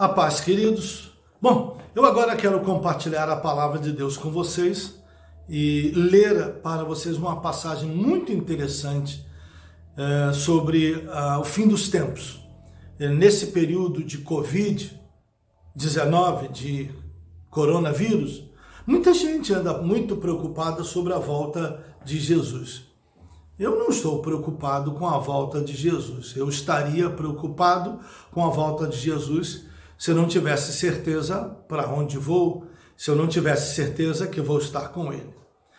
A paz, queridos. Bom, eu agora quero compartilhar a palavra de Deus com vocês e ler para vocês uma passagem muito interessante sobre o fim dos tempos. Nesse período de Covid-19, de coronavírus, muita gente anda muito preocupada sobre a volta de Jesus. Eu não estou preocupado com a volta de Jesus. Eu estaria preocupado com a volta de Jesus se eu não tivesse certeza para onde vou, se eu não tivesse certeza que vou estar com Ele.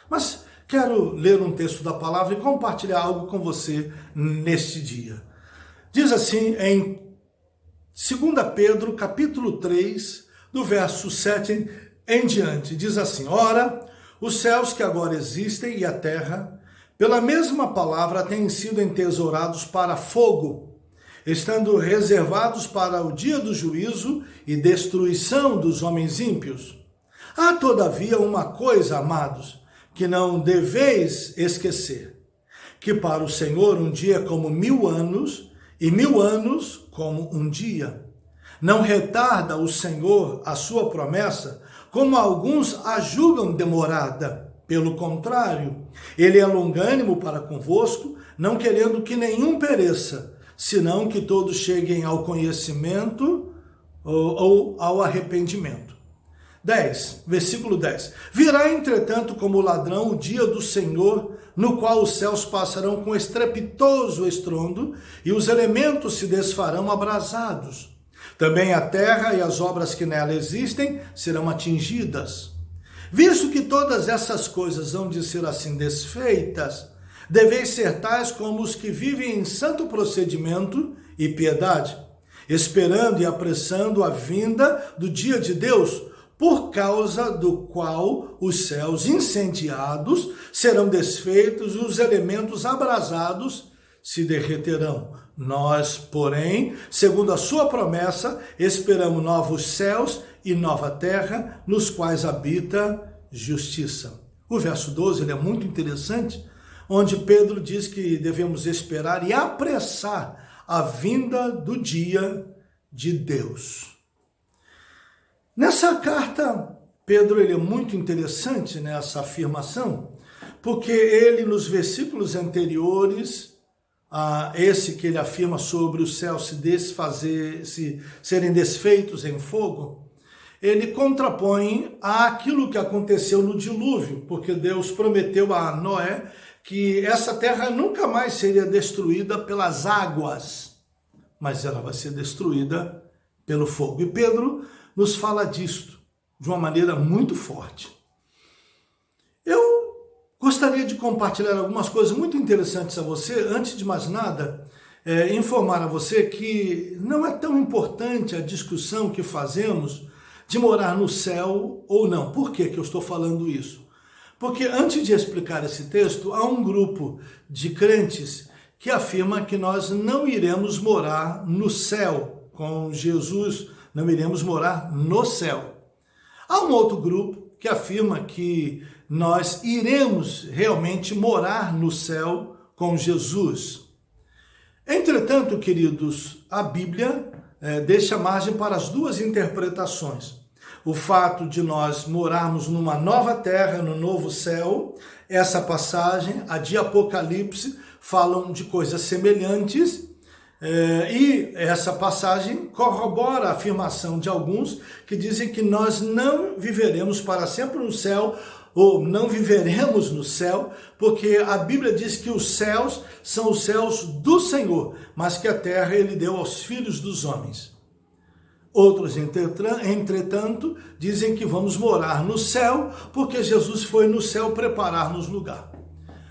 Mas quero ler um texto da palavra e compartilhar algo com você neste dia. Diz assim em 2 Pedro, capítulo 3, do verso 7 em diante. Diz assim: Ora, os céus que agora existem e a terra, pela mesma palavra, têm sido entesourados para fogo, estando reservados para o dia do juízo e destruição dos homens ímpios. Há, todavia, uma coisa, amados, que não deveis esquecer, que para o Senhor um dia é como 1000 anos, e 1000 anos como um dia. Não retarda o Senhor a sua promessa, como alguns a julgam demorada. Pelo contrário, ele é longânimo para convosco, não querendo que nenhum pereça, senão que todos cheguem ao conhecimento ou ao arrependimento. 10, versículo 10. Virá, entretanto, como ladrão o dia do Senhor, no qual os céus passarão com estrepitoso estrondo, e os elementos se desfarão abrasados. Também a terra e as obras que nela existem serão atingidas. Visto que todas essas coisas hão de ser assim desfeitas, deveis ser tais como os que vivem em santo procedimento e piedade, esperando e apressando a vinda do dia de Deus, por causa do qual os céus incendiados serão desfeitos e os elementos abrasados se derreterão. Nós, porém, segundo a sua promessa, esperamos novos céus e nova terra, nos quais habita justiça. O verso 12 ele é muito interessante, onde Pedro diz que devemos esperar e apressar a vinda do dia de Deus. Nessa carta, Pedro ele é muito interessante nessa afirmação, porque ele, nos versículos anteriores, esse que ele afirma sobre os céus serem desfeitos em fogo, ele contrapõe àquilo que aconteceu no dilúvio, porque Deus prometeu a Noé que essa terra nunca mais seria destruída pelas águas, mas ela vai ser destruída pelo fogo. E Pedro nos fala disto de uma maneira muito forte. Eu gostaria de compartilhar algumas coisas muito interessantes a você. Antes de mais nada, informar a você que não é tão importante a discussão que fazemos de morar no céu ou não. Por que eu estou falando isso? Porque antes de explicar esse texto, há um grupo de crentes que afirma que nós não iremos morar no céu com Jesus, não iremos morar no céu. Há um outro grupo que afirma que nós iremos realmente morar no céu com Jesus. Entretanto, queridos, a Bíblia deixa margem para as duas interpretações. O fato de nós morarmos numa nova terra, no novo céu, essa passagem, a de Apocalipse, falam de coisas semelhantes, e essa passagem corrobora a afirmação de alguns que dizem que nós não viveremos para sempre no céu, ou não viveremos no céu, porque a Bíblia diz que os céus são os céus do Senhor, mas que a terra ele deu aos filhos dos homens. Outros, entretanto, dizem que vamos morar no céu, porque Jesus foi no céu preparar-nos lugar.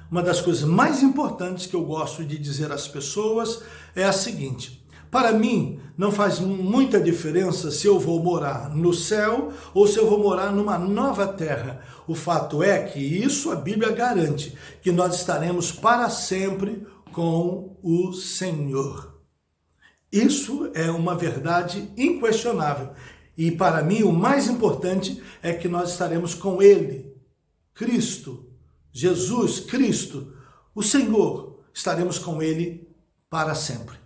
Uma das coisas mais importantes que eu gosto de dizer às pessoas é a seguinte: para mim, não faz muita diferença se eu vou morar no céu ou se eu vou morar numa nova terra. O fato é que isso a Bíblia garante, que nós estaremos para sempre com o Senhor. Isso é uma verdade inquestionável. E para mim o mais importante é que nós estaremos com Ele, Cristo, Jesus, Cristo, o Senhor, estaremos com Ele para sempre.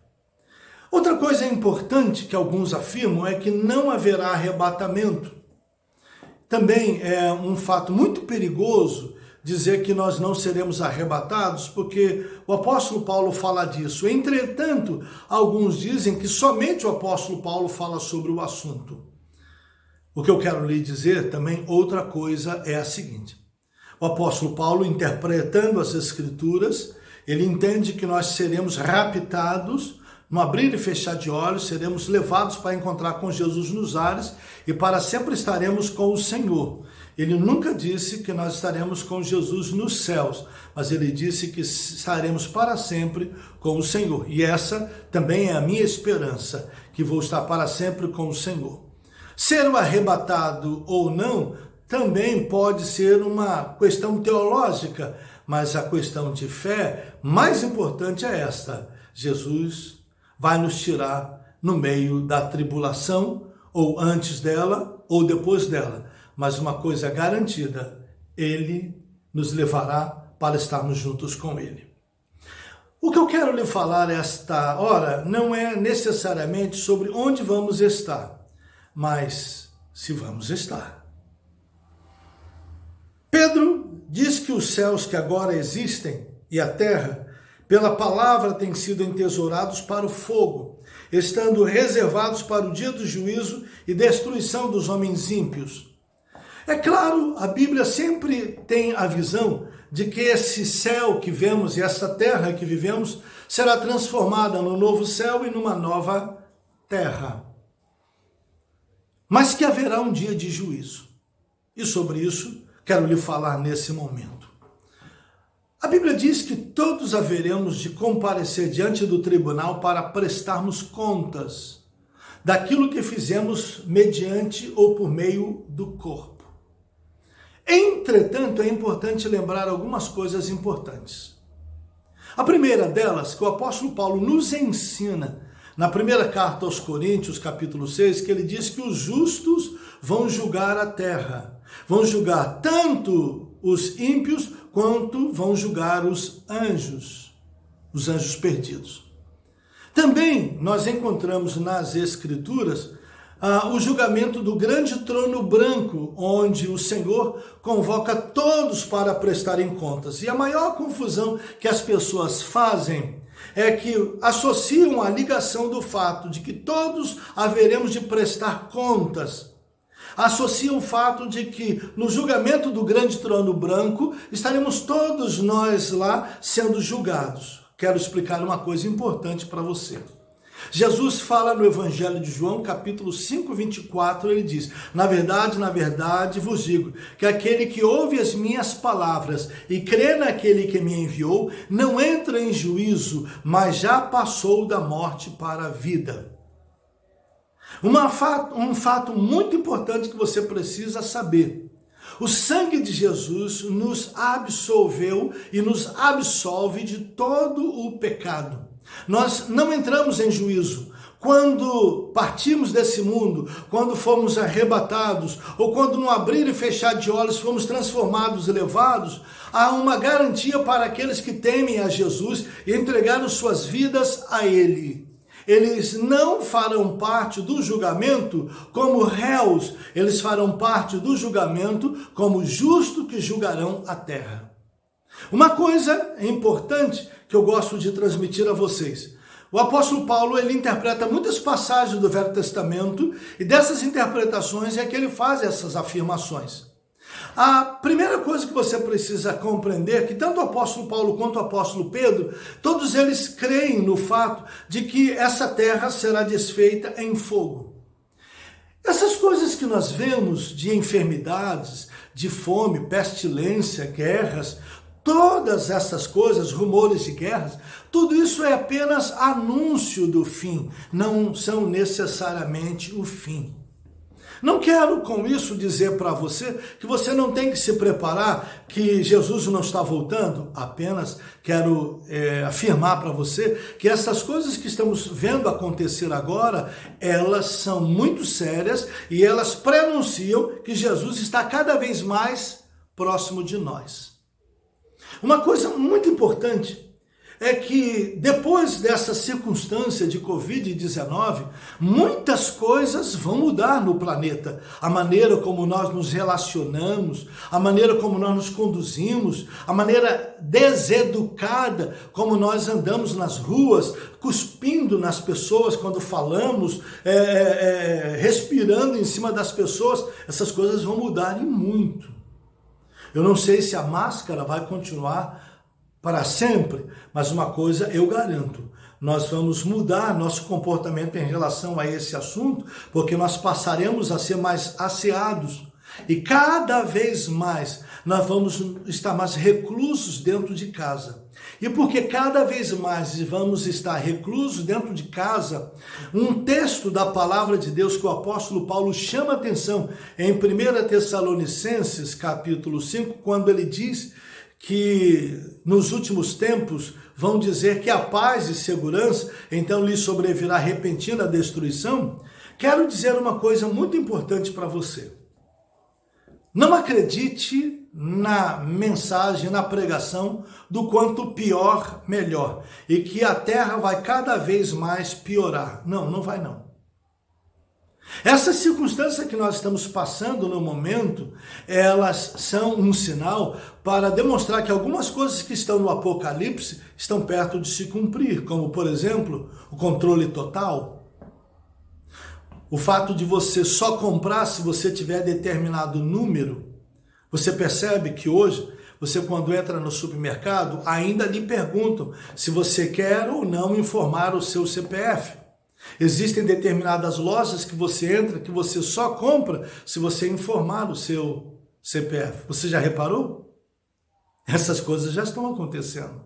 Outra coisa importante que alguns afirmam é que não haverá arrebatamento. Também é um fato muito perigoso dizer que nós não seremos arrebatados, porque o apóstolo Paulo fala disso. Entretanto, alguns dizem que somente o apóstolo Paulo fala sobre o assunto. O que eu quero lhe dizer também, outra coisa é a seguinte. O apóstolo Paulo, interpretando as Escrituras, ele entende que nós seremos raptados, no abrir e fechar de olhos, seremos levados para encontrar com Jesus nos ares e para sempre estaremos com o Senhor. Ele nunca disse que nós estaremos com Jesus nos céus, mas ele disse que estaremos para sempre com o Senhor. E essa também é a minha esperança, que vou estar para sempre com o Senhor. Ser o arrebatado ou não também pode ser uma questão teológica, mas a questão de fé mais importante é esta: Jesus vai nos tirar no meio da tribulação, ou antes dela, ou depois dela. Mas uma coisa é garantida, ele nos levará para estarmos juntos com ele. O que eu quero lhe falar esta hora não é necessariamente sobre onde vamos estar, mas se vamos estar. Pedro diz que os céus que agora existem e a terra, pela palavra, têm sido entesourados para o fogo, estando reservados para o dia do juízo e destruição dos homens ímpios. É claro, a Bíblia sempre tem a visão de que esse céu que vemos e essa terra que vivemos será transformada no novo céu e numa nova terra. Mas que haverá um dia de juízo. E sobre isso quero lhe falar nesse momento. A Bíblia diz que todos haveremos de comparecer diante do tribunal para prestarmos contas daquilo que fizemos mediante ou por meio do corpo. Entretanto, é importante lembrar algumas coisas importantes. A primeira delas, que o apóstolo Paulo nos ensina na primeira carta aos Coríntios, capítulo 6, que ele diz que os justos vão julgar a terra. Vão julgar tanto os ímpios quanto vão julgar os anjos perdidos. Também nós encontramos nas Escrituras o julgamento do grande trono branco, onde o Senhor convoca todos para prestarem contas. E a maior confusão que as pessoas fazem é que associam a ligação do fato de que todos haveremos de prestar contas. Associam o fato de que no julgamento do grande trono branco estaremos todos nós lá sendo julgados. Quero explicar uma coisa importante para você. Jesus fala no Evangelho de João, capítulo 5, 24, ele diz: na verdade vos digo, que aquele que ouve as minhas palavras e crê naquele que me enviou, não entra em juízo, mas já passou da morte para a vida. Um fato muito importante que você precisa saber. O sangue de Jesus nos absolveu e nos absolve de todo o pecado. Nós não entramos em juízo. Quando partimos desse mundo, quando fomos arrebatados, ou quando no abrir e fechar de olhos fomos transformados e levados, há uma garantia para aqueles que temem a Jesus e entregaram suas vidas a Ele. Eles não farão parte do julgamento como réus, eles farão parte do julgamento como justos que julgarão a terra. Uma coisa importante que eu gosto de transmitir a vocês. O apóstolo Paulo, ele interpreta muitas passagens do Velho Testamento e dessas interpretações é que ele faz essas afirmações. A primeira coisa que você precisa compreender é que tanto o apóstolo Paulo quanto o apóstolo Pedro, todos eles creem no fato de que essa terra será desfeita em fogo. Essas coisas que nós vemos de enfermidades, de fome, pestilência, guerras, todas essas coisas, rumores de guerras, tudo isso é apenas anúncio do fim, não são necessariamente o fim. Não quero com isso dizer para você que você não tem que se preparar, que Jesus não está voltando, apenas quero afirmar para você que essas coisas que estamos vendo acontecer agora, elas são muito sérias e elas prenunciam que Jesus está cada vez mais próximo de nós. Uma coisa muito importante é que depois dessa circunstância de Covid-19, muitas coisas vão mudar no planeta. A maneira como nós nos relacionamos, a maneira como nós nos conduzimos, a maneira deseducada como nós andamos nas ruas, cuspindo nas pessoas quando falamos, respirando em cima das pessoas, essas coisas vão mudar e muito. Eu não sei se a máscara vai continuar para sempre, mas uma coisa eu garanto, nós vamos mudar nosso comportamento em relação a esse assunto, porque nós passaremos a ser mais asseados e cada vez mais nós vamos estar mais reclusos dentro de casa. E porque cada vez mais vamos estar reclusos dentro de casa, um texto da palavra de Deus que o apóstolo Paulo chama atenção em 1 Tessalonicenses capítulo 5, quando ele diz que nos últimos tempos vão dizer que a paz e segurança, então lhe sobrevirá repentina destruição. Quero dizer uma coisa muito importante para você. Não acredite na mensagem, na pregação do quanto pior, melhor. E que a terra vai cada vez mais piorar. Não, não vai não. Essa circunstância que nós estamos passando no momento, elas são um sinal para demonstrar que algumas coisas que estão no Apocalipse estão perto de se cumprir, como, por exemplo, o controle total. O fato de você só comprar se você tiver determinado número. Você percebe que hoje, você quando entra no supermercado, ainda lhe perguntam se você quer ou não informar o seu CPF. Existem determinadas lojas que você entra, que você só compra se você informar o seu CPF. Você já reparou? Essas coisas já estão acontecendo.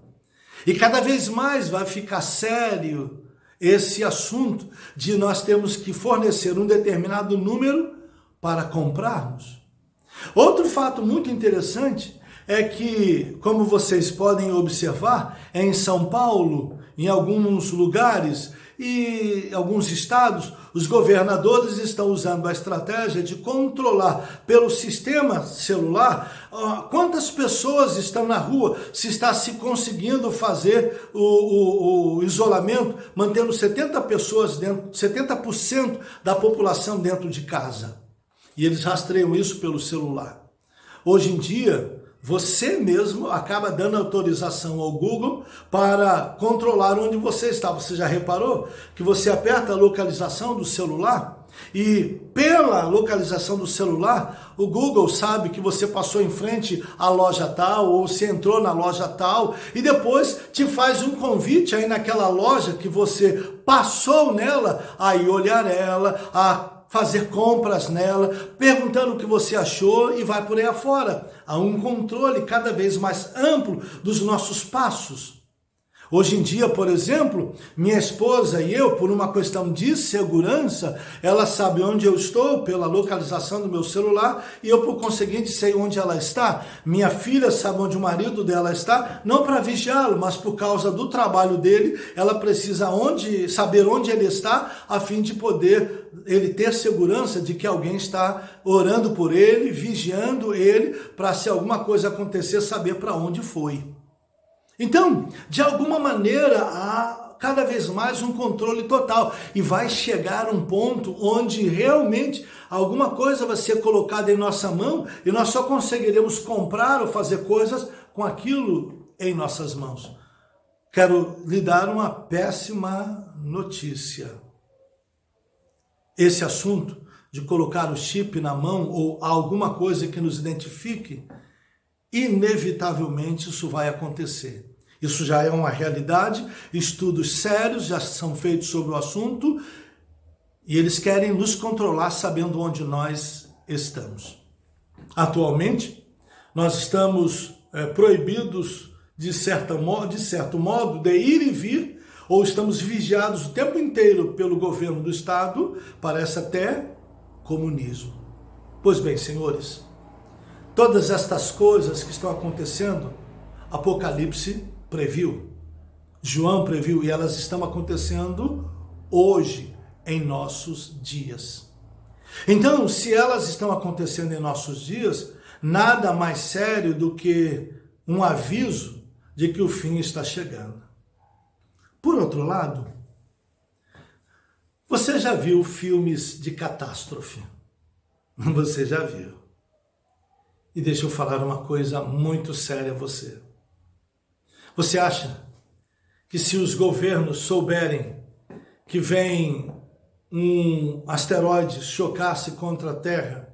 E cada vez mais vai ficar sério esse assunto de nós temos que fornecer um determinado número para comprarmos. Outro fato muito interessante é que, como vocês podem observar, em São Paulo, em alguns lugares e alguns estados, os governadores estão usando a estratégia de controlar pelo sistema celular quantas pessoas estão na rua, se está se conseguindo fazer o isolamento, mantendo 70% da população dentro de casa. E eles rastreiam isso pelo celular. Hoje em dia, você mesmo acaba dando autorização ao Google para controlar onde você está. Você já reparou que você aperta a localização do celular e pela localização do celular, o Google sabe que você passou em frente à loja tal ou se entrou na loja tal e depois te faz um convite aí naquela loja que você passou nela, a ir olhar ela, a fazer compras nela, perguntando o que você achou e vai por aí afora. Há um controle cada vez mais amplo dos nossos passos. Hoje em dia, por exemplo, minha esposa e eu, por uma questão de segurança, ela sabe onde eu estou pela localização do meu celular e eu, por conseguinte, sei onde ela está. Minha filha sabe onde o marido dela está, não para vigiá-lo, mas por causa do trabalho dele, ela precisa saber onde ele está, a fim de poder ele ter segurança de que alguém está orando por ele, vigiando ele, para se alguma coisa acontecer, saber para onde foi. Então, de alguma maneira, há cada vez mais um controle total e vai chegar um ponto onde realmente alguma coisa vai ser colocada em nossa mão e nós só conseguiremos comprar ou fazer coisas com aquilo em nossas mãos. Quero lhe dar uma péssima notícia. Esse assunto de colocar o chip na mão ou alguma coisa que nos identifique, inevitavelmente isso vai acontecer. Isso já é uma realidade, estudos sérios já são feitos sobre o assunto e eles querem nos controlar sabendo onde nós estamos. Atualmente, nós estamos proibidos, de certo modo, de ir e vir, ou estamos vigiados o tempo inteiro pelo governo do Estado, parece até comunismo. Pois bem, senhores, todas estas coisas que estão acontecendo, Apocalipse previu, João previu, e elas estão acontecendo hoje, em nossos dias. Então, se elas estão acontecendo em nossos dias, nada mais sério do que um aviso de que o fim está chegando. Por outro lado, você já viu filmes de catástrofe? Você já viu. E deixa eu falar uma coisa muito séria a você. Você acha que se os governos souberem que vem um asteroide chocar-se contra a Terra,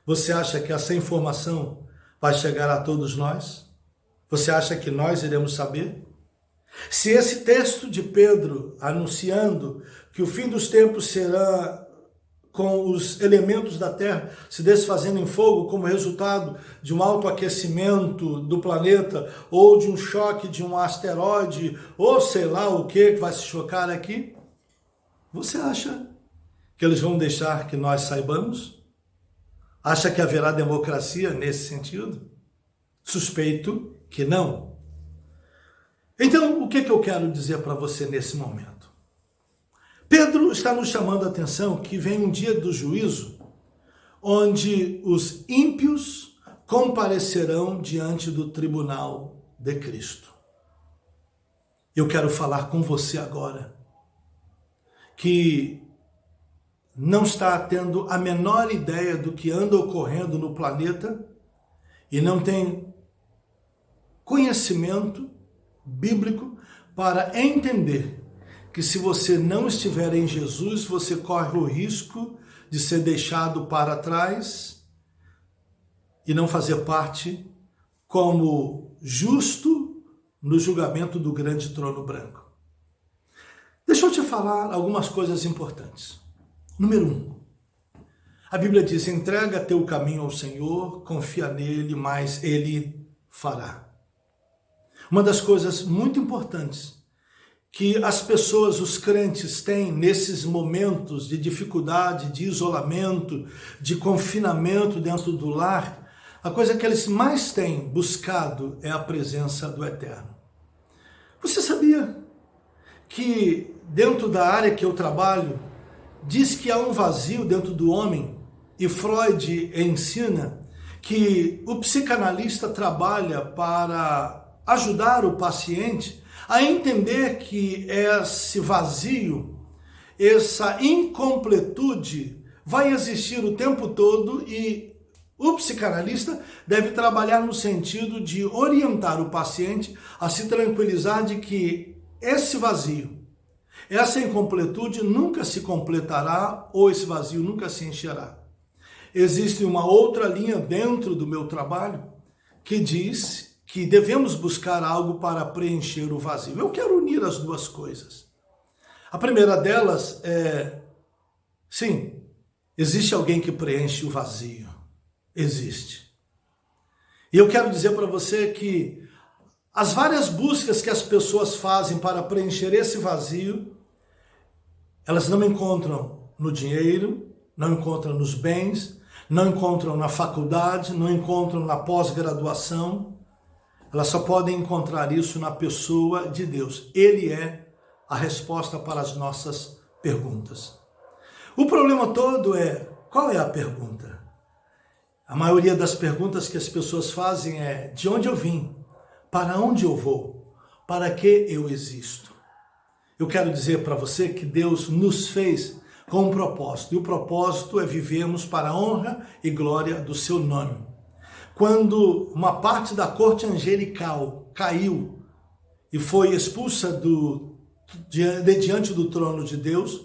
você acha que essa informação vai chegar a todos nós? Você acha que nós iremos saber? Se esse texto de Pedro anunciando que o fim dos tempos será com os elementos da Terra se desfazendo em fogo como resultado de um autoaquecimento do planeta ou de um choque de um asteroide ou sei lá o que vai se chocar aqui, você acha que eles vão deixar que nós saibamos? Acha que haverá democracia nesse sentido? Suspeito que não. Então, o que eu quero dizer para você nesse momento? Pedro está nos chamando a atenção que vem um dia do juízo, onde os ímpios comparecerão diante do tribunal de Cristo. Eu quero falar com você agora, que não está tendo a menor ideia do que anda ocorrendo no planeta e não tem conhecimento bíblico para entender que se você não estiver em Jesus, você corre o risco de ser deixado para trás e não fazer parte como justo no julgamento do grande trono branco. Deixa eu te falar algumas coisas importantes. Número 1. A Bíblia diz: entrega teu caminho ao Senhor, confia nele, mas ele fará. Uma das coisas muito importantes que as pessoas, os crentes, têm nesses momentos de dificuldade, de isolamento, de confinamento dentro do lar, a coisa que eles mais têm buscado é a presença do Eterno. Você sabia que dentro da área que eu trabalho, diz que há um vazio dentro do homem, e Freud ensina que o psicanalista trabalha para ajudar o paciente a entender que esse vazio, essa incompletude vai existir o tempo todo e o psicanalista deve trabalhar no sentido de orientar o paciente a se tranquilizar de que esse vazio, essa incompletude nunca se completará ou esse vazio nunca se encherá. Existe uma outra linha dentro do meu trabalho que diz que devemos buscar algo para preencher o vazio. Eu quero unir as duas coisas. A primeira delas é, sim, existe alguém que preenche o vazio. Existe. E eu quero dizer para você que as várias buscas que as pessoas fazem para preencher esse vazio, elas não encontram no dinheiro, não encontram nos bens, não encontram na faculdade, não encontram na pós-graduação. Elas só podem encontrar isso na pessoa de Deus. Ele é a resposta para as nossas perguntas. O problema todo é, qual é a pergunta? A maioria das perguntas que as pessoas fazem é, de onde eu vim? Para onde eu vou? Para que eu existo? Eu quero dizer para você que Deus nos fez com um propósito. E o propósito é vivermos para a honra e glória do seu nome. Quando uma parte da corte angelical caiu e foi expulsa de diante do trono de Deus,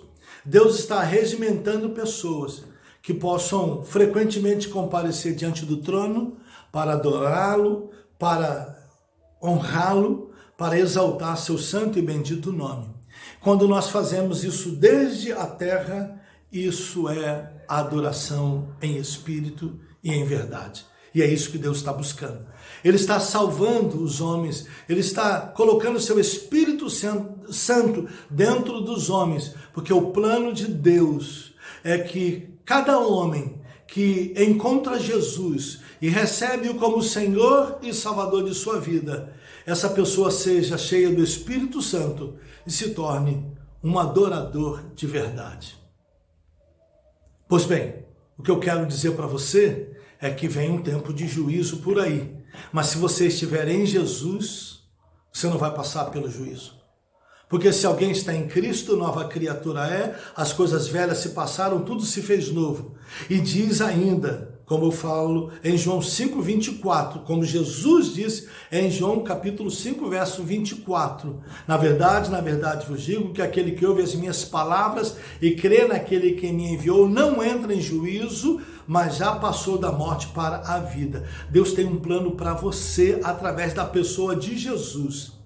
Deus está regimentando pessoas que possam frequentemente comparecer diante do trono para adorá-lo, para honrá-lo, para exaltar seu santo e bendito nome. Quando nós fazemos isso desde a terra, isso é adoração em espírito e em verdade. E é isso que Deus está buscando. Ele está salvando os homens, Ele está colocando seu Espírito Santo dentro dos homens, porque o plano de Deus é que cada homem que encontra Jesus e recebe-o como Senhor e Salvador de sua vida, essa pessoa seja cheia do Espírito Santo e se torne um adorador de verdade. Pois bem, o que eu quero dizer para você é que vem um tempo de juízo por aí. Mas se você estiver em Jesus, você não vai passar pelo juízo. Porque se alguém está em Cristo, nova criatura é, as coisas velhas se passaram, tudo se fez novo. E diz ainda, como eu falo em João 5:24, como Jesus disse em João capítulo 5, verso 24. Na verdade vos digo que aquele que ouve as minhas palavras e crê naquele que me enviou não entra em juízo, mas já passou da morte para a vida. Deus tem um plano para você através da pessoa de Jesus.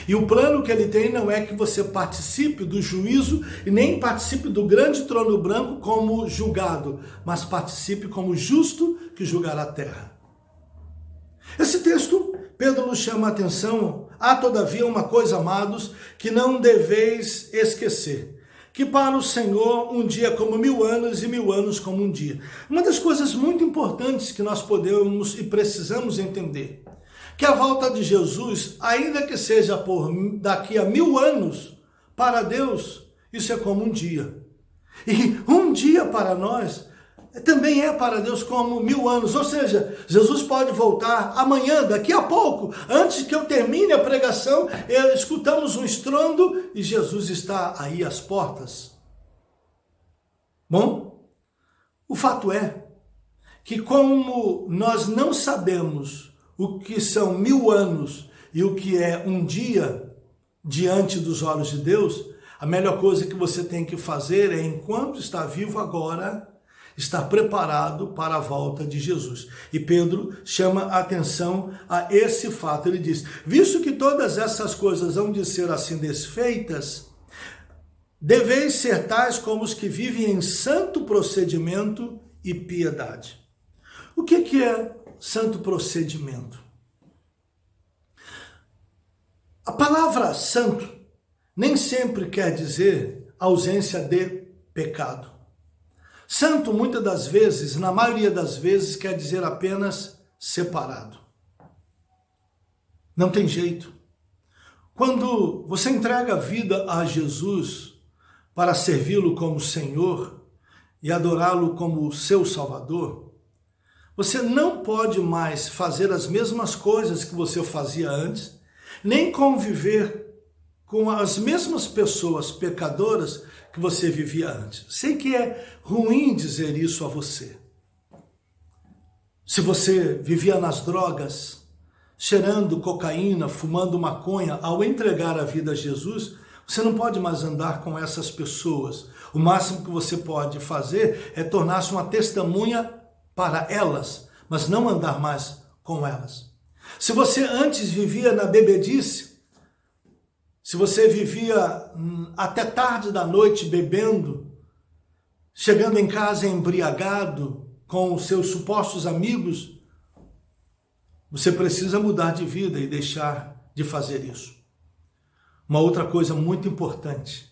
E o plano que ele tem não é que você participe do juízo e nem participe do grande trono branco como julgado, mas participe como justo que julgará a terra. Esse texto, Pedro nos chama a atenção. Há todavia uma coisa, amados, que não deveis esquecer, que para o Senhor um dia é como 1000 anos e 1000 anos como um dia. Uma das coisas muito importantes que nós podemos e precisamos entender, que a volta de Jesus, ainda que seja por daqui a 1000 anos, para Deus, isso é como um dia. E um dia para nós também é para Deus como 1000 anos. Ou seja, Jesus pode voltar amanhã, daqui a pouco, antes que eu termine a pregação, escutamos um estrondo e Jesus está aí às portas. Bom, o fato é que como nós não sabemos o que são 1000 anos e o que é um dia diante dos olhos de Deus, a melhor coisa que você tem que fazer é, enquanto está vivo agora, estar preparado para a volta de Jesus. E Pedro chama a atenção a esse fato. Ele diz, visto que todas essas coisas hão de ser assim desfeitas, deveis ser tais como os que vivem em santo procedimento e piedade. O que é santo procedimento? A palavra santo nem sempre quer dizer ausência de pecado. Santo, muitas das vezes, na maioria das vezes, quer dizer apenas separado. Não tem jeito. Quando você entrega a vida a Jesus para servi-lo como Senhor e adorá-lo como seu Salvador, você não pode mais fazer as mesmas coisas que você fazia antes, nem conviver com as mesmas pessoas pecadoras que você vivia antes. Sei que é ruim dizer isso a você. Se você vivia nas drogas, cheirando cocaína, fumando maconha, ao entregar a vida a Jesus, você não pode mais andar com essas pessoas. O máximo que você pode fazer é tornar-se uma testemunha para elas, mas não andar mais com elas. Se você antes vivia na bebedice, se você vivia até tarde da noite bebendo, chegando em casa embriagado com os seus supostos amigos, você precisa mudar de vida e deixar de fazer isso. Uma outra coisa muito importante,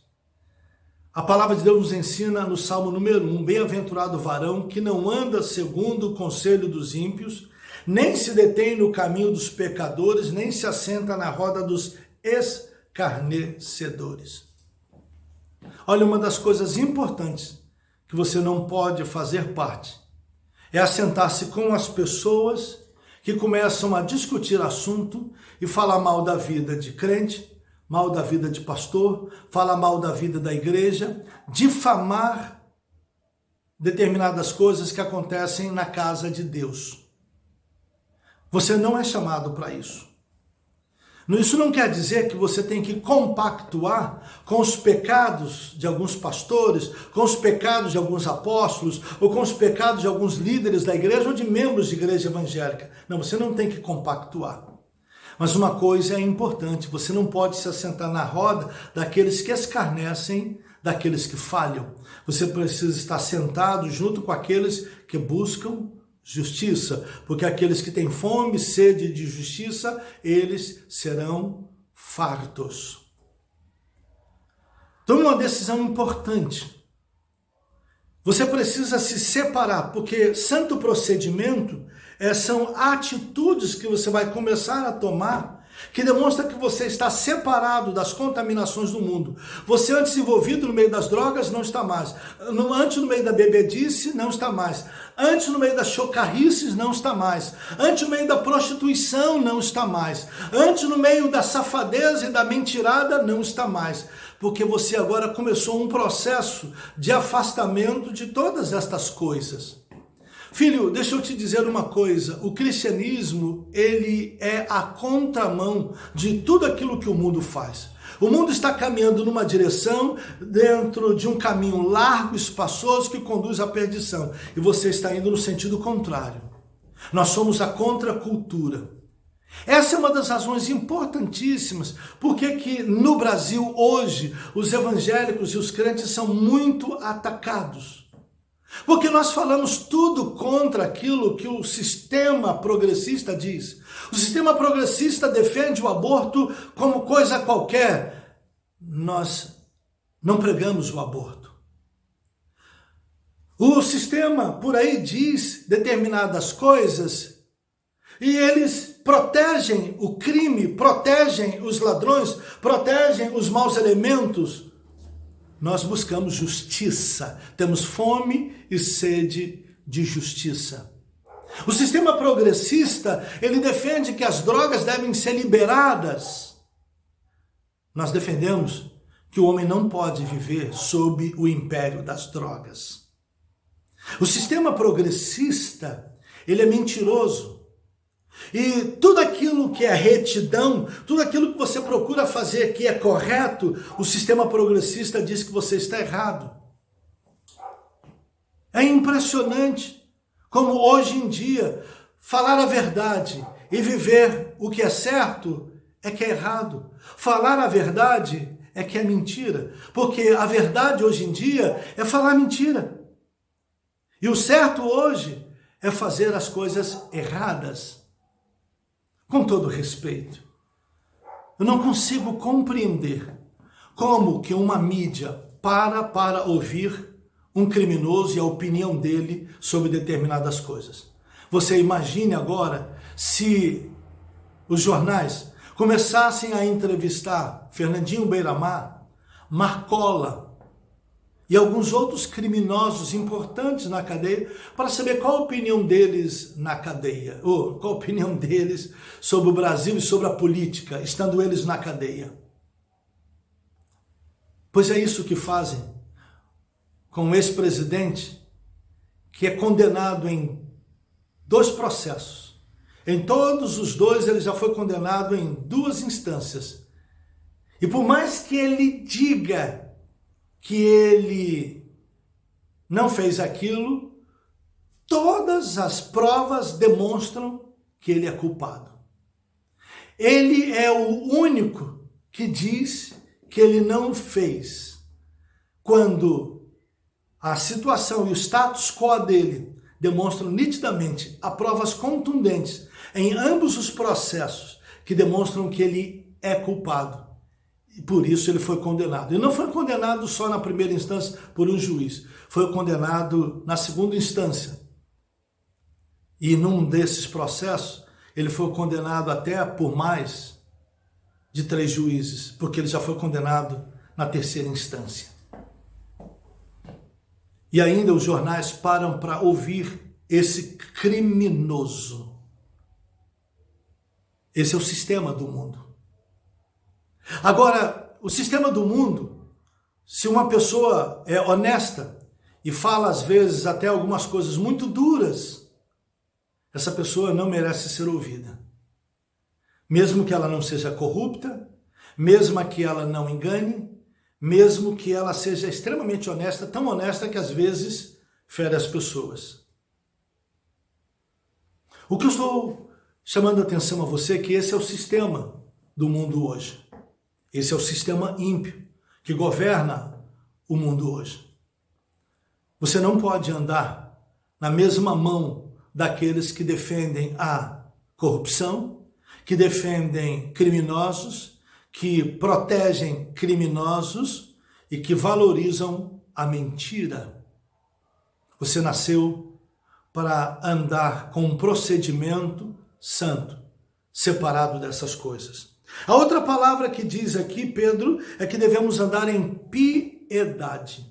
a palavra de Deus nos ensina no Salmo número 1, bem-aventurado o varão que não anda segundo o conselho dos ímpios, nem se detém no caminho dos pecadores, nem se assenta na roda dos escarnecedores. Olha, uma das coisas importantes que você não pode fazer parte é assentar-se com as pessoas que começam a discutir assunto e falar mal da vida de crente, mal da vida de pastor, falar mal da vida da igreja, difamar determinadas coisas que acontecem na casa de Deus. Você não é chamado para isso. Isso não quer dizer que você tem que compactuar com os pecados de alguns pastores, com os pecados de alguns apóstolos, ou com os pecados de alguns líderes da igreja ou de membros de igreja evangélica. Não, você não tem que compactuar. Mas uma coisa é importante, você não pode se assentar na roda daqueles que escarnecem, daqueles que falham. Você precisa estar sentado junto com aqueles que buscam justiça, porque aqueles que têm fome e sede de justiça, eles serão fartos. Tome uma decisão importante. Você precisa se separar, porque santo procedimento são atitudes que você vai começar a tomar que demonstra que você está separado das contaminações do mundo. Você antes envolvido no meio das drogas, não está mais. Antes no meio da bebedice, não está mais. Antes no meio das chocarrices, não está mais. Antes no meio da prostituição, não está mais. Antes no meio da safadeza e da mentirada, não está mais. Porque você agora começou um processo de afastamento de todas estas coisas. Filho, deixa eu te dizer uma coisa, o cristianismo, ele é a contramão de tudo aquilo que o mundo faz. O mundo está caminhando numa direção, dentro de um caminho largo, espaçoso, que conduz à perdição. E você está indo no sentido contrário. Nós somos a contracultura. Essa é uma das razões importantíssimas porque que no Brasil hoje os evangélicos e os crentes são muito atacados. Porque nós falamos tudo contra aquilo que o sistema progressista diz. O sistema progressista defende o aborto como coisa qualquer. Nós não pregamos o aborto. O sistema por aí diz determinadas coisas e eles protegem o crime, protegem os ladrões, protegem os maus elementos. Nós buscamos justiça, temos fome e sede de justiça. O sistema progressista, ele defende que as drogas devem ser liberadas. Nós defendemos que o homem não pode viver sob o império das drogas. O sistema progressista, ele é mentiroso. E tudo aquilo que é retidão, tudo aquilo que você procura fazer que é correto, o sistema progressista diz que você está errado. É impressionante como hoje em dia falar a verdade e viver o que é certo é que é errado. Falar a verdade é que é mentira, porque a verdade hoje em dia é falar mentira. E o certo hoje é fazer as coisas erradas. Com todo respeito, eu não consigo compreender como que uma mídia para ouvir um criminoso e a opinião dele sobre determinadas coisas. Você imagine agora se os jornais começassem a entrevistar Fernandinho Beiramar, Marcola e alguns outros criminosos importantes na cadeia, para saber qual a opinião deles na cadeia, ou qual a opinião deles sobre o Brasil e sobre a política, estando eles na cadeia. Pois é isso que fazem com um ex-presidente que é condenado em 2 processos. Em todos os 2 ele já foi condenado em 2 instâncias. E por mais que ele diga que ele não fez aquilo, todas as provas demonstram que ele é culpado. Ele é o único que diz que ele não fez, quando a situação e o status quo dele demonstram nitidamente, há provas contundentes em ambos os processos que demonstram que ele é culpado. E por isso ele foi condenado. E não foi condenado só na primeira instância por um juiz. Foi condenado na segunda instância. E num desses processos, ele foi condenado até por mais de 3 juízes, porque ele já foi condenado na terceira instância. E ainda os jornais param para ouvir esse criminoso. Esse é o sistema do mundo. Agora, o sistema do mundo, se uma pessoa é honesta e fala às vezes até algumas coisas muito duras, essa pessoa não merece ser ouvida. Mesmo que ela não seja corrupta, mesmo que ela não engane, mesmo que ela seja extremamente honesta, tão honesta que às vezes fere as pessoas. O que eu estou chamando a atenção a você é que esse é o sistema do mundo hoje. Esse é o sistema ímpio que governa o mundo hoje. Você não pode andar na mesma mão daqueles que defendem a corrupção, que defendem criminosos, que protegem criminosos e que valorizam a mentira. Você nasceu para andar com um procedimento santo, separado dessas coisas. A outra palavra que diz aqui, Pedro, é que devemos andar em piedade.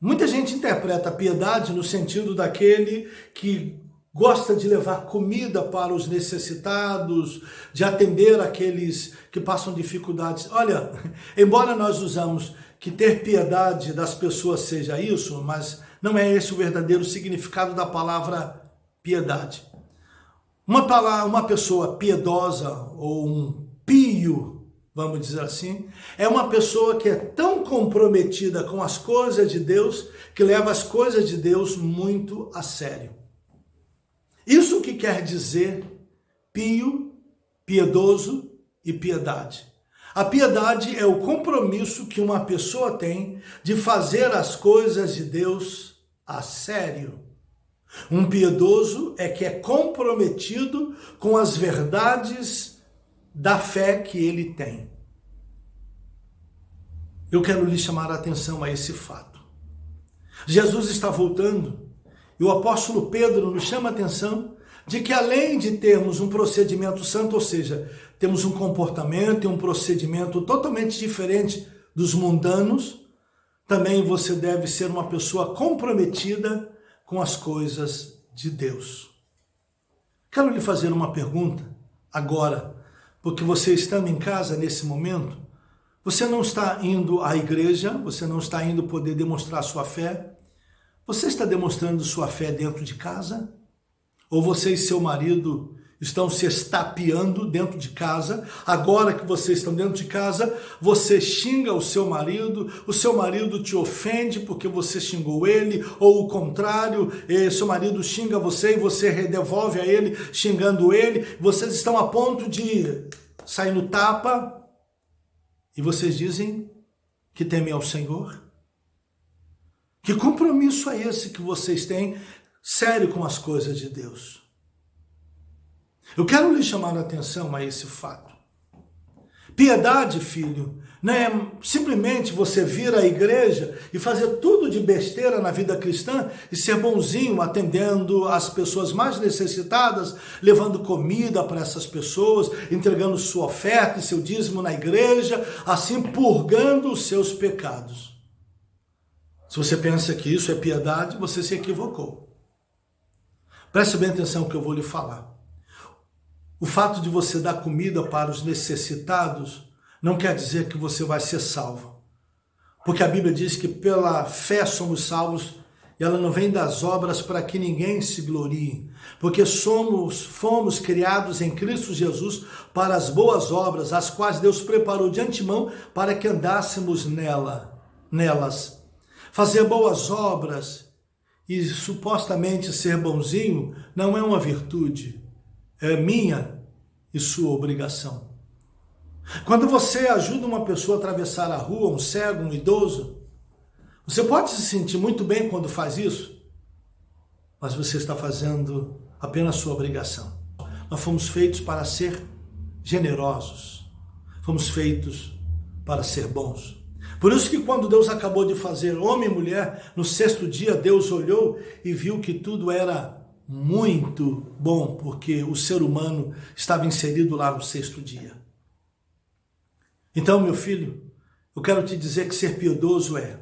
Muita gente interpreta piedade no sentido daquele que gosta de levar comida para os necessitados, de atender aqueles que passam dificuldades. Olha, embora nós usamos que ter piedade das pessoas seja isso, mas não é esse o verdadeiro significado da palavra piedade. Uma pessoa piedosa ou um pio, vamos dizer assim, é uma pessoa que é tão comprometida com as coisas de Deus que leva as coisas de Deus muito a sério. Isso que quer dizer pio, piedoso e piedade. A piedade é o compromisso que uma pessoa tem de fazer as coisas de Deus a sério. Um piedoso é que é comprometido com as verdades da fé que ele tem. Eu quero lhe chamar a atenção a esse fato. Jesus está voltando e o apóstolo Pedro nos chama a atenção de que além de termos um procedimento santo, ou seja, temos um comportamento e um procedimento totalmente diferente dos mundanos, também você deve ser uma pessoa comprometida com as coisas de Deus. Quero lhe fazer uma pergunta agora, porque você estando em casa nesse momento, você não está indo à igreja, você não está indo poder demonstrar sua fé. Você está demonstrando sua fé dentro de casa? Ou você e seu marido estão se estapeando dentro de casa? Agora que vocês estão dentro de casa, você xinga o seu marido te ofende porque você xingou ele, ou o contrário, seu marido xinga você e você devolve a ele xingando ele. Vocês estão a ponto de sair no tapa e vocês dizem que temem ao Senhor? Que compromisso é esse que vocês têm sério com as coisas de Deus? Eu quero lhe chamar a atenção a esse fato. Piedade, filho, não é simplesmente você vir à igreja e fazer tudo de besteira na vida cristã e ser bonzinho atendendo as pessoas mais necessitadas, levando comida para essas pessoas, entregando sua oferta e seu dízimo na igreja, assim purgando os seus pecados. Se você pensa que isso é piedade, você se equivocou. Preste bem atenção no que eu vou lhe falar. O fato de você dar comida para os necessitados não quer dizer que você vai ser salvo. Porque a Bíblia diz que pela fé somos salvos e ela não vem das obras para que ninguém se glorie. Porque fomos criados em Cristo Jesus para as boas obras, as quais Deus preparou de antemão para que andássemos nelas. Fazer boas obras e supostamente ser bonzinho não é uma virtude, é minha e sua obrigação. Quando você ajuda uma pessoa a atravessar a rua, um cego, um idoso, você pode se sentir muito bem quando faz isso, mas você está fazendo apenas sua obrigação. Nós fomos feitos para ser generosos, fomos feitos para ser bons. Por isso que quando Deus acabou de fazer homem e mulher, no sexto dia Deus olhou e viu que tudo era muito bom, porque o ser humano estava inserido lá no sexto dia. Então, meu filho, eu quero te dizer que ser piedoso é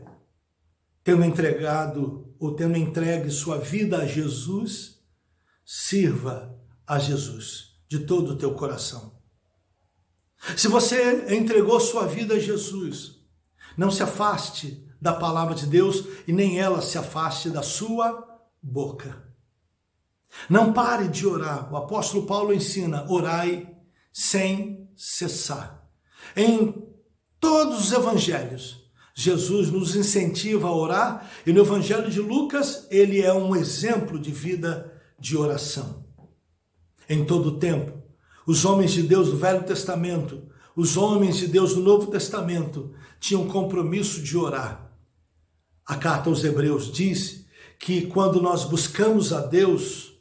tendo entregue sua vida a Jesus, sirva a Jesus de todo o teu coração. Se você entregou sua vida a Jesus, não se afaste da palavra de Deus e nem ela se afaste da sua boca. Não pare de orar. O apóstolo Paulo ensina: orai sem cessar. Em todos os evangelhos, Jesus nos incentiva a orar e no evangelho de Lucas, ele é um exemplo de vida de oração. Em todo o tempo, os homens de Deus do Velho Testamento, os homens de Deus do Novo Testamento tinham compromisso de orar. A carta aos Hebreus diz que quando nós buscamos a Deus,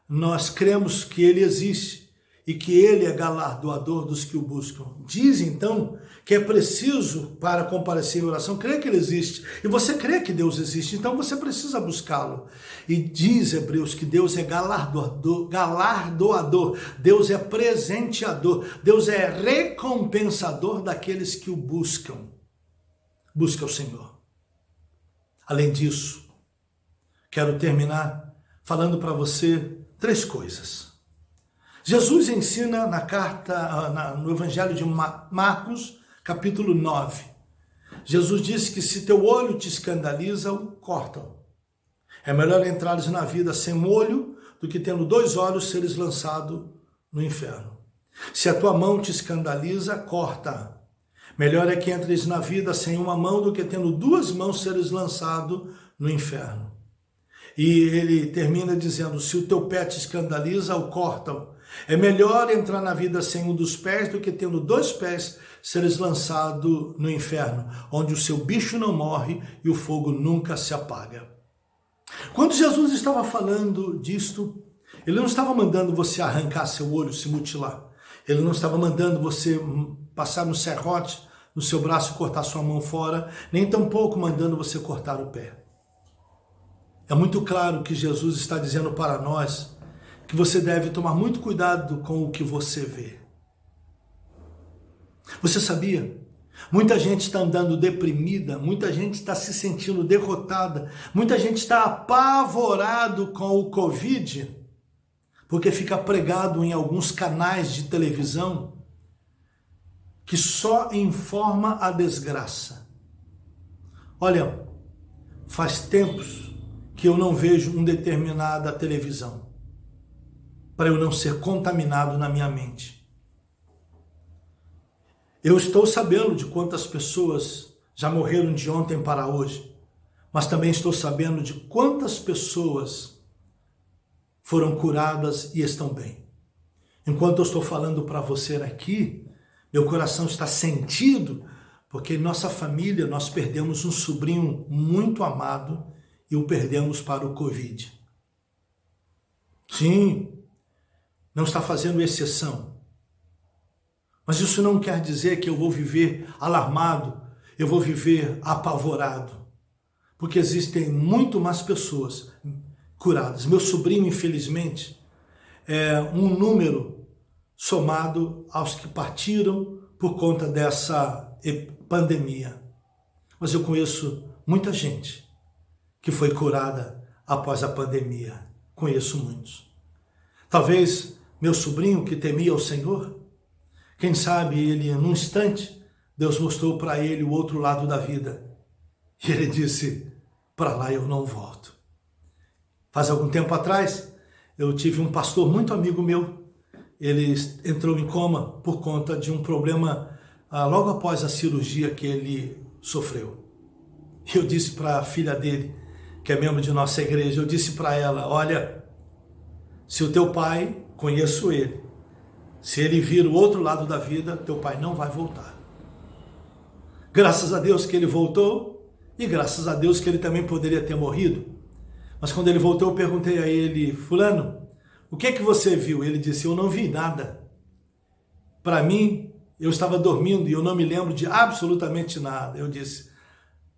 nós cremos que Ele existe e que ele é galardoador dos que o buscam. Diz então que é preciso, para comparecer em oração, crer que ele existe. E você crê que Deus existe, então você precisa buscá-lo. E diz Hebreus que Deus é galardoador, Deus é presenteador, Deus é recompensador daqueles que o buscam. Busca o Senhor. Além disso, quero terminar falando para você 3 coisas. Jesus ensina no Evangelho de Marcos, capítulo 9. Jesus disse que se teu olho te escandaliza, corta-o. É melhor entrares na vida sem um olho do que tendo 2 olhos seres lançado no inferno. Se a tua mão te escandaliza, corta-a. Melhor é que entres na vida sem uma mão do que tendo 2 mãos seres lançado no inferno. E ele termina dizendo, se o teu pé te escandaliza, o corta-o. É melhor entrar na vida sem um dos pés do que tendo 2 pés seres lançado no inferno, onde o seu bicho não morre e o fogo nunca se apaga. Quando Jesus estava falando disto, ele não estava mandando você arrancar seu olho, se mutilar. Ele não estava mandando você passar no serrote no seu braço e cortar sua mão fora, nem tampouco mandando você cortar o pé. É muito claro que Jesus está dizendo para nós que você deve tomar muito cuidado com o que você vê. Você sabia? Muita gente está andando deprimida, muita gente está se sentindo derrotada, muita gente está apavorado com o Covid, porque fica pregado em alguns canais de televisão que só informa a desgraça. Olha, faz tempos que eu não vejo uma determinada televisão, para eu não ser contaminado na minha mente. Eu estou sabendo de quantas pessoas já morreram de ontem para hoje, mas também estou sabendo de quantas pessoas foram curadas e estão bem. Enquanto eu estou falando para você aqui, meu coração está sentido, porque em nossa família nós perdemos um sobrinho muito amado e o perdemos para o Covid. Sim, não está fazendo exceção. Mas isso não quer dizer que eu vou viver alarmado, eu vou viver apavorado. Porque existem muito mais pessoas curadas. Meu sobrinho, infelizmente, é um número somado aos que partiram por conta dessa pandemia. Mas eu conheço muita gente que foi curada após a pandemia. Conheço muitos. Talvez meu sobrinho que temia o Senhor, quem sabe ele, num instante, Deus mostrou para ele o outro lado da vida. E ele disse, para lá eu não volto. Faz algum tempo atrás, eu tive um pastor muito amigo meu. Ele entrou em coma por conta de um problema logo após a cirurgia que ele sofreu. E eu disse para a filha dele, que é membro de nossa igreja, eu disse para ela, olha, se o teu pai, conheço ele, se ele vir o outro lado da vida, teu pai não vai voltar. Graças a Deus que ele voltou e graças a Deus que ele também poderia ter morrido. Mas quando ele voltou, eu perguntei a ele, fulano, o que é que você viu? Ele disse, eu não vi nada. Para mim, eu estava dormindo e eu não me lembro de absolutamente nada. Eu disse,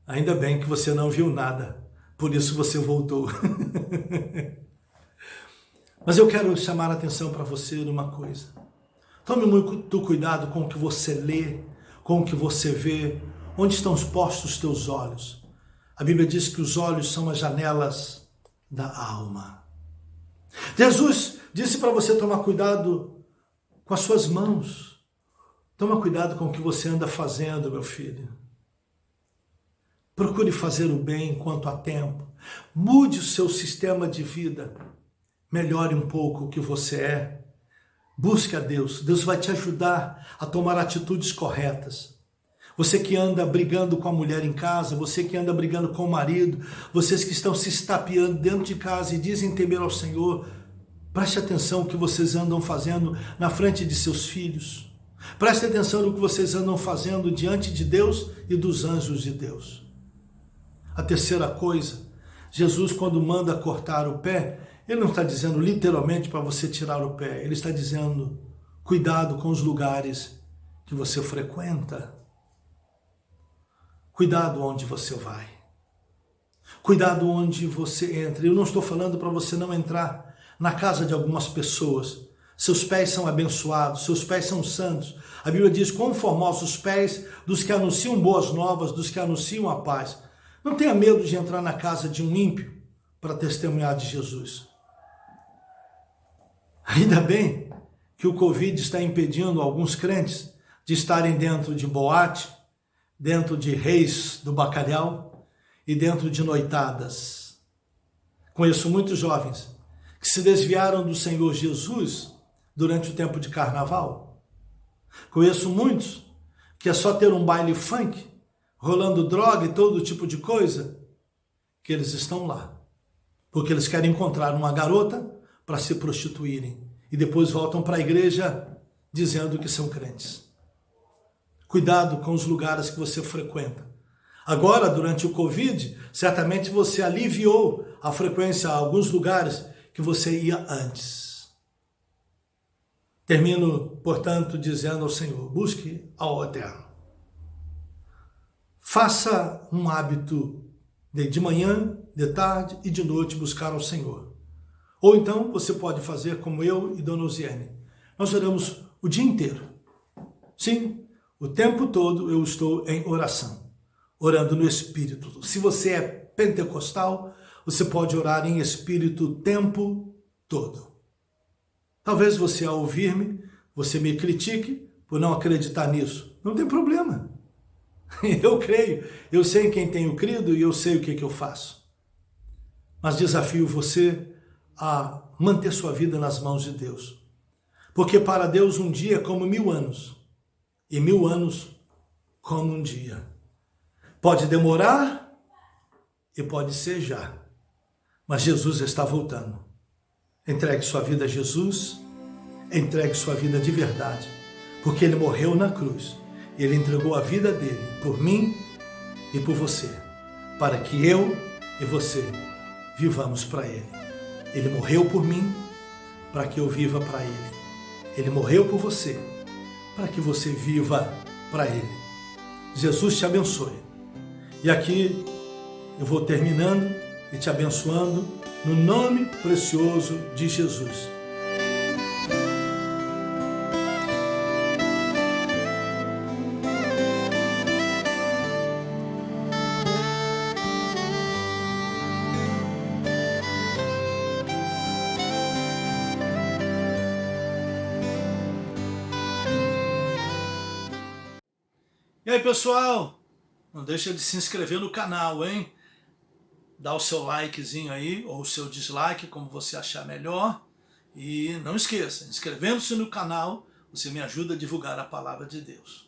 ainda bem que você não viu nada, por isso você voltou. Mas eu quero chamar a atenção para você numa coisa. Tome muito cuidado com o que você lê, com o que você vê, onde estão postos os teus olhos. A Bíblia diz que os olhos são as janelas da alma. Jesus disse para você tomar cuidado com as suas mãos. Toma cuidado com o que você anda fazendo, meu filho. Procure fazer o bem enquanto há tempo. Mude o seu sistema de vida. Melhore um pouco o que você é. Busque a Deus. Deus vai te ajudar a tomar atitudes corretas. Você que anda brigando com a mulher em casa, você que anda brigando com o marido, vocês que estão se estapeando dentro de casa e dizem temer ao Senhor, preste atenção no que vocês andam fazendo na frente de seus filhos. Preste atenção no que vocês andam fazendo diante de Deus e dos anjos de Deus. A terceira coisa, Jesus, quando manda cortar o pé, ele não está dizendo literalmente para você tirar o pé, ele está dizendo Cuidado com os lugares que você frequenta. Cuidado onde você vai. Cuidado onde você entra. Eu não estou falando para você não entrar na casa de algumas pessoas. Seus pés são abençoados, seus pés são santos. A Bíblia diz: quão formosos os pés dos que anunciam boas novas, dos que anunciam a paz. Não tenha medo de entrar na casa de um ímpio para testemunhar de Jesus. Ainda bem que o Covid está impedindo alguns crentes de estarem dentro de boate, dentro de reis do bacalhau e dentro de noitadas. Conheço muitos jovens que se desviaram do Senhor Jesus durante o tempo de carnaval. Conheço muitos que é só ter um baile funk, rolando droga e todo tipo de coisa, que eles estão lá. Porque eles querem encontrar uma garota para se prostituírem e depois voltam para a igreja dizendo que são crentes. Cuidado com os lugares que você frequenta. Agora, durante o Covid, certamente você aliviou a frequência a alguns lugares que você ia antes. Termino, portanto, dizendo ao Senhor: busque ao Eterno. Faça um hábito de manhã, de tarde e de noite buscar ao Senhor. Ou então você pode fazer como eu e Dona Osiane. Nós oramos o dia inteiro. Sim, o tempo todo eu estou em oração, orando no Espírito. Se você é pentecostal, você pode orar em Espírito o tempo todo. Talvez você, ao ouvir-me, você me critique por não acreditar nisso. Não tem problema. Eu creio, eu sei em quem tenho crido e eu sei o que eu faço. Mas desafio você a manter sua vida nas mãos de Deus. Porque para Deus um dia é como 1000 anos. E 1000 anos como um dia. Pode demorar e pode ser já. Mas Jesus está voltando. Entregue sua vida a Jesus. Entregue sua vida de verdade. Porque Ele morreu na cruz. Ele entregou a vida dele por mim e por você. Para que eu e você vivamos para Ele. Ele morreu por mim para que eu viva para Ele. Ele morreu por você para que você viva para Ele. Jesus te abençoe. E aqui eu vou terminando e te abençoando no nome precioso de Jesus. E aí, pessoal, não deixa de se inscrever no canal, hein? Dá o seu likezinho aí, ou o seu dislike, como você achar melhor. E não esqueça, inscrevendo-se no canal, você me ajuda a divulgar a palavra de Deus.